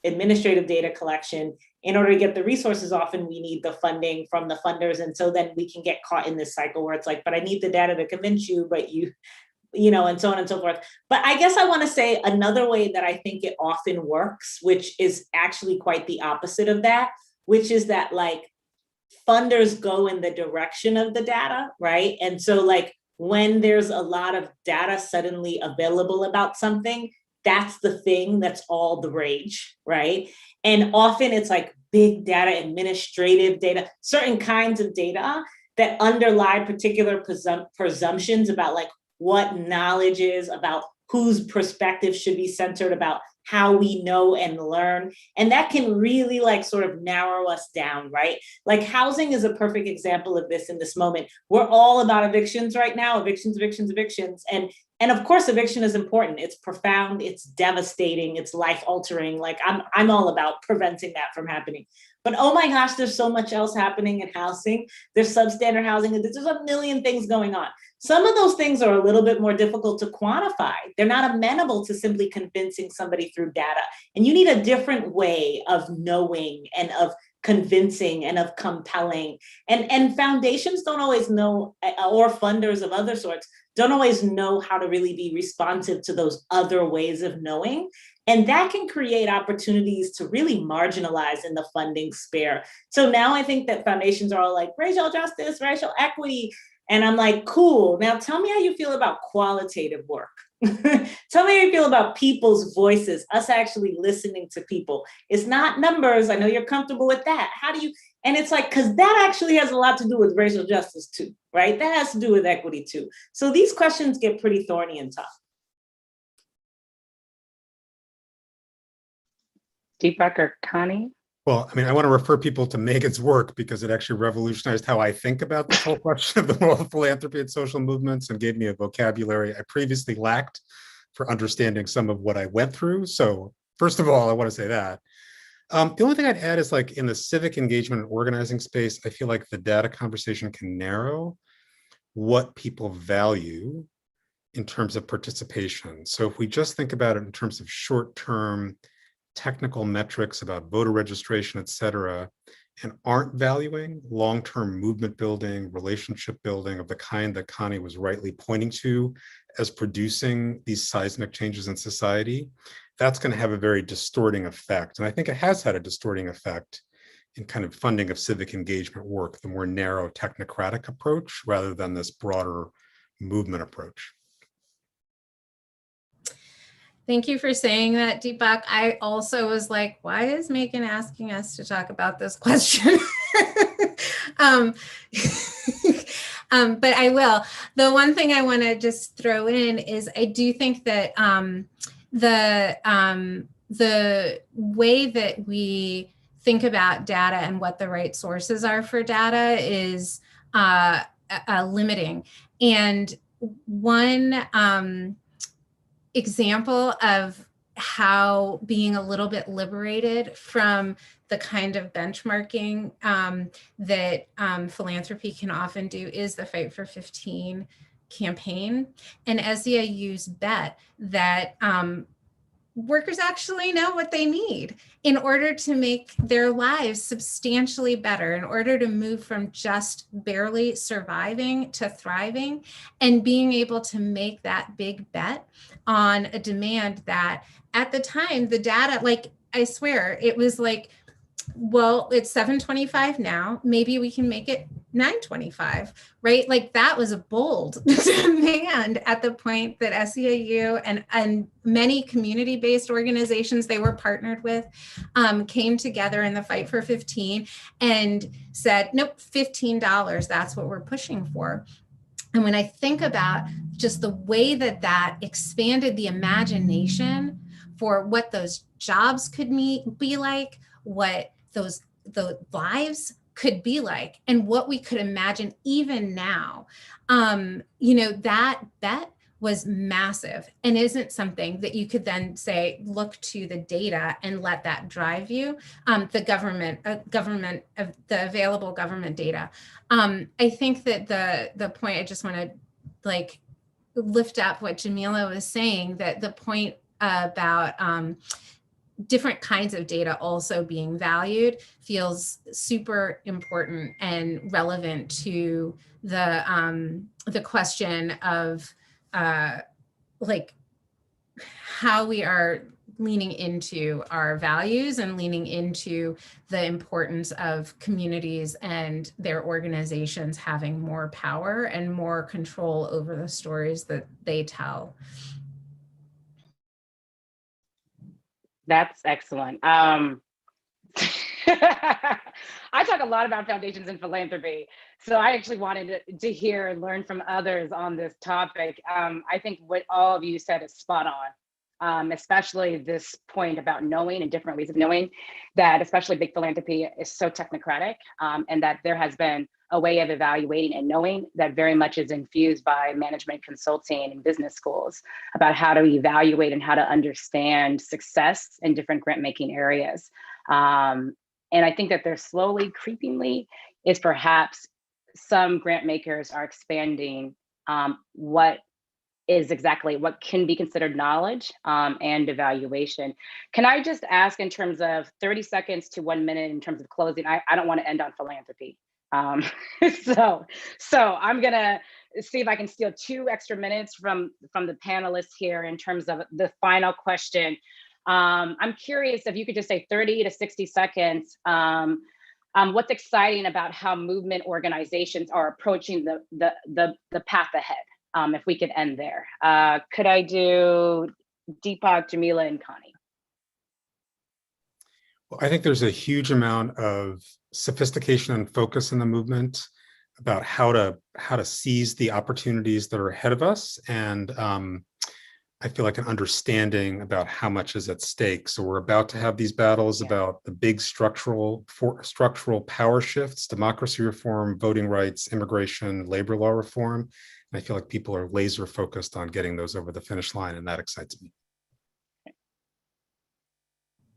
administrative data collection, in order to get the resources, often we need the funding from the funders. And so then we can get caught in this cycle where it's like, but I need the data to convince you, but and so on and so forth. But I guess I want to say another way that I think it often works, which is actually quite the opposite of that, which is that, like, funders go in the direction of the data, right? And so, like, when there's a lot of data suddenly available about something, that's the thing that's all the rage, right? And often it's like big data, administrative data, certain kinds of data that underlie particular presumptions about, like, what knowledge is, about whose perspective should be centered, about how we know and learn. And that can really, like, sort of narrow us down, right? Like, housing is a perfect example of this in this moment. We're all about evictions right now, evictions. And of course, eviction is important. It's profound, it's devastating, it's life altering. Like, I'm all about preventing that from happening. But oh my gosh, there's so much else happening in housing. There's substandard housing, there's a million things going on. Some of those things are a little bit more difficult to quantify. They're not amenable to simply convincing somebody through data. And you need a different way of knowing and of convincing and of compelling. And foundations don't always know, or funders of other sorts, don't always know how to really be responsive to those other ways of knowing. And that can create opportunities to really marginalize in the funding sphere. So now I think that foundations are all like, racial justice, racial equity. And I'm like, cool, now tell me how you feel about qualitative work. Tell me how you feel about people's voices, us actually listening to people. It's not numbers, I know you're comfortable with that. How do you, and it's like, because that actually has a lot to do with racial justice too, right? That has to do with equity too. So these questions get pretty thorny and tough. Deepak or Connie? Well, I mean, I want to refer people to Megan's work because it actually revolutionized how I think about this whole question of the role of philanthropy and social movements and gave me a vocabulary I previously lacked for understanding some of what I went through. So first of all, I want to say that. The only thing I'd add is, like, in the civic engagement and organizing space, I feel like the data conversation can narrow what people value in terms of participation. So if we just think about it in terms of short-term technical metrics about voter registration, et cetera, and aren't valuing long-term movement building, relationship building of the kind that Connie was rightly pointing to as producing these seismic changes in society, that's going to have a very distorting effect. And I think it has had a distorting effect in kind of funding of civic engagement work, the more narrow technocratic approach rather than this broader movement approach. Thank you for saying that, Deepak. I also was like, why is Megan asking us to talk about this question? But I will. The one thing I want to just throw in is I do think that the way that we think about data and what the right sources are for data is limiting. And one example of how being a little bit liberated from the kind of benchmarking that philanthropy can often do is the Fight for 15 campaign. And SEIU's bet that workers actually know what they need in order to make their lives substantially better, in order to move from just barely surviving to thriving, and being able to make that big bet on a demand that at the time, the data, like, I swear, it was like, well, it's 7:25 now, maybe we can make it 9:25, right? Like, that was a bold demand at the point that SEIU and many community-based organizations they were partnered with came together in the Fight for 15 and said, nope, $15, that's what we're pushing for. And when I think about just the way that that expanded the imagination for what those jobs could be like, what the lives could be like, and what we could imagine even now, that bet was massive, and isn't something that you could then say, look to the data and let that drive you. The the available government data. I think that the point, I just want to like lift up what Jamila was saying, that the point about different kinds of data also being valued feels super important and relevant to the question of like how we are leaning into our values and leaning into the importance of communities and their organizations having more power and more control over the stories that they tell. That's excellent. I talk a lot about foundations and philanthropy, so I actually wanted to hear and learn from others on this topic. I think what all of you said is spot on, especially this point about knowing and different ways of knowing, that especially big philanthropy is so technocratic, and that there has been a way of evaluating and knowing that very much is infused by management consulting and business schools about how to evaluate and how to understand success in different grant making areas. And I think that there's slowly, creepingly, is perhaps some grant makers are expanding what can be considered knowledge and evaluation. Can I just ask, in terms of 30 seconds to 1 minute in terms of closing, I don't want to end on philanthropy. So I'm gonna see if I can steal 2 extra minutes from the panelists here in terms of the final question. I'm curious if you could just say 30 to 60 seconds, what's exciting about how movement organizations are approaching the path ahead, if we could end there. Could I do Deepak, Jamila, and Connie? Well, I think there's a huge amount of sophistication and focus in the movement about how to seize the opportunities that are ahead of us, and I feel like an understanding about how much is at stake. So we're about to have these battles about the big structural power shifts: democracy reform, voting rights, immigration, labor law reform. And I feel like people are laser focused on getting those over the finish line, and that excites me.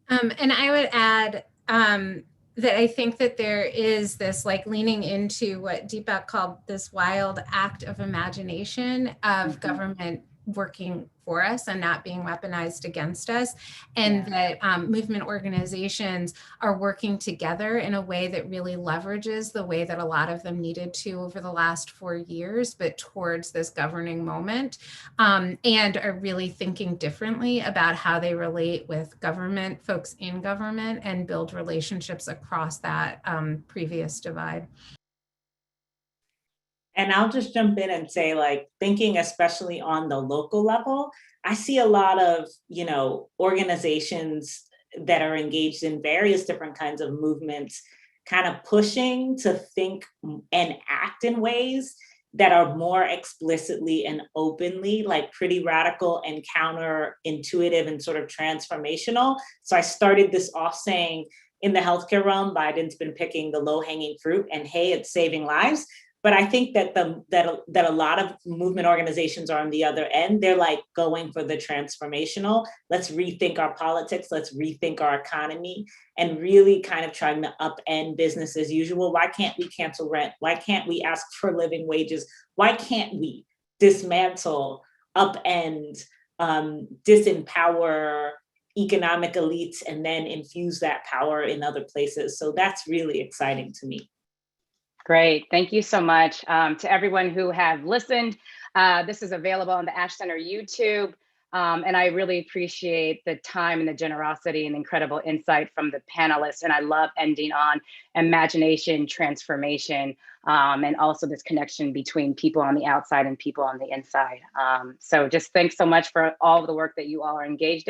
And I would add that I think that there is this like leaning into what Deepak called this wild act of imagination of government working for us and not being weaponized against us, and that movement organizations are working together in a way that really leverages the way that a lot of them needed to over the last 4 years, but towards this governing moment, and are really thinking differently about how they relate with government, folks in government, and build relationships across that previous divide. And I'll just jump in and say, like, thinking especially on the local level, I see a lot of, organizations that are engaged in various different kinds of movements kind of pushing to think and act in ways that are more explicitly and openly like pretty radical and counterintuitive and sort of transformational. So I started this off saying, in the healthcare realm, Biden's been picking the low-hanging fruit, and hey, it's saving lives. But I think that that a lot of movement organizations are on the other end. They're like going for the transformational. Let's rethink our politics. Let's rethink our economy, and really kind of trying to upend business as usual. Why can't we cancel rent? Why can't we ask for living wages? Why can't we dismantle, upend, disempower economic elites and then infuse that power in other places? So that's really exciting to me. Great. Thank you so much. To everyone who have listened, this is available on the Ash Center YouTube. And I really appreciate the time and the generosity and incredible insight from the panelists. And I love ending on imagination, transformation, and also this connection between people on the outside and people on the inside. So just thanks so much for all of the work that you all are engaged in.